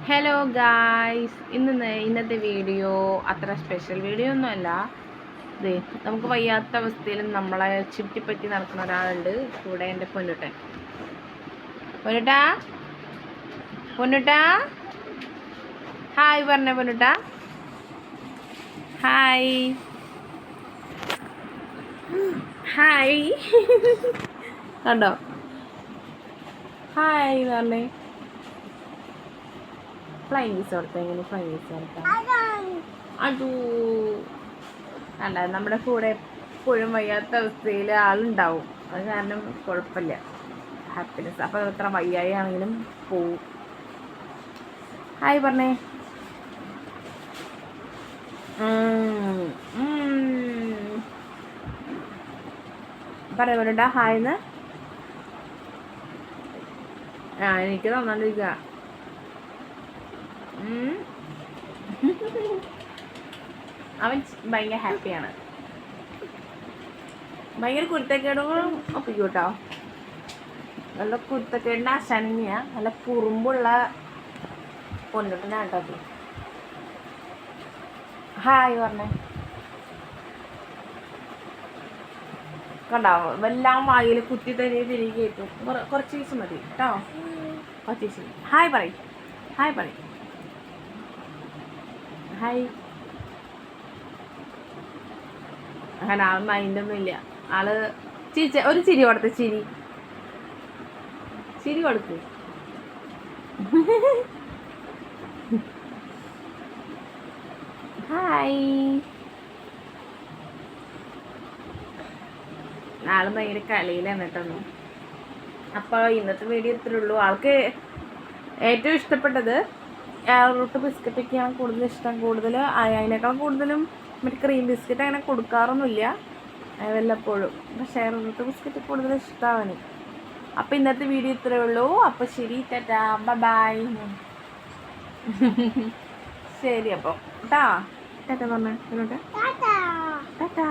Hello guys, ഇന്നത്തെ video അത്ര special video ഒന്നുമല്ല. ഇതേ നമുക്ക് വയ്യാത്ത അവസ്ഥയിൽ നമ്മളെ ചുറ്റിപ്പറ്റി നടക്കുന്ന ഒരാളുണ്ട് കൂടെ. എൻ്റെ പൊന്നുട്ടൻ. പൊന്നുട്ടാ, പൊന്നുട്ടാ, ഹായ് പറഞ്ഞ പൊന്നുട്ടാ. ഹായ് ഹായ് കണ്ടോ? ഹായ് പറഞ്ഞേ. ഫ്ലൈങ് വീസ് കൊടുത്താൽ എങ്ങനെ ഫ്ലൈങ് വീസ് കൊടുത്താൽ അതൂ അല്ല, നമ്മുടെ കൂടെ എപ്പോഴും വയ്യാത്ത അവസ്ഥയിൽ ആളുണ്ടാവും. അത് കാരണം കുഴപ്പമില്ല, ഹാപ്പിനെസ്. അപ്പോൾ എത്ര വയ്യായി ആണെങ്കിലും പോവും. ഹായ് പറഞ്ഞേ. പറയുന്നുണ്ടാ ഹായ്ന്ന്. എനിക്ക് തന്നോണ്ടിരിക്കുക. അവൻ ഭയങ്കര ഹാപ്പിയാണ്. ഭയങ്കര കുരുത്തക്കേടുകളും ഒപ്പിക്കും കേട്ടോ. നല്ല കുരുത്തക്കേടിൻ്റെ ആശാനിയ, നല്ല കുറുമ്പുള്ള പൊന്നിട്ടനാട്ടോ. ഹായ് പറഞ്ഞേ. കണ്ടോ, എല്ലാം വായിൽ കുത്തി തന്നെ തിരികെ കയറ്റും. കുറച്ച് ദിവസം മതി കേട്ടോ, കുറച്ച് ദിവസം. ഹായ് പറയും, ഹായ് പറയും, ഹായ്. അങ്ങനെ ആൾ മൈൻഡൊന്നും ഇല്ല. ആള് ഒരു ചിരി കൊടുത്ത്, ചിരി കൊടുക്ക്. ഹായ്. ആള് ഭയങ്കര കളിയിലാണ് കേട്ടോ. അപ്പോൾ ഇന്നത്തെ വീഡിയോ ഇത്രേ ഉള്ളൂ. ആൾക്ക് ഏറ്റവും ഇഷ്ടപ്പെട്ടത് റൂട്ട് ബിസ്ക്കറ്റൊക്കെയാണ് കൂടുതൽ ഇഷ്ടം. അതിനേക്കാൾ കൂടുതലും മറ്റേ ക്രീം ബിസ്ക്കറ്റ് അങ്ങനെ കൊടുക്കാറൊന്നുമില്ല വല്ലപ്പോഴും. പക്ഷേ റൂട്ട് ബിസ്ക്കറ്റ് കൂടുതൽ ഇഷ്ടമാണ്. അപ്പോൾ ഇന്നത്തെ വീഡിയോ ഇത്രേ ഉള്ളൂ. അപ്പോൾ ശരി, ടാറ്റാ, ബൈ. ശരി അപ്പോൾ ടാറ്റാ പറഞ്ഞേ. ടാറ്റാ.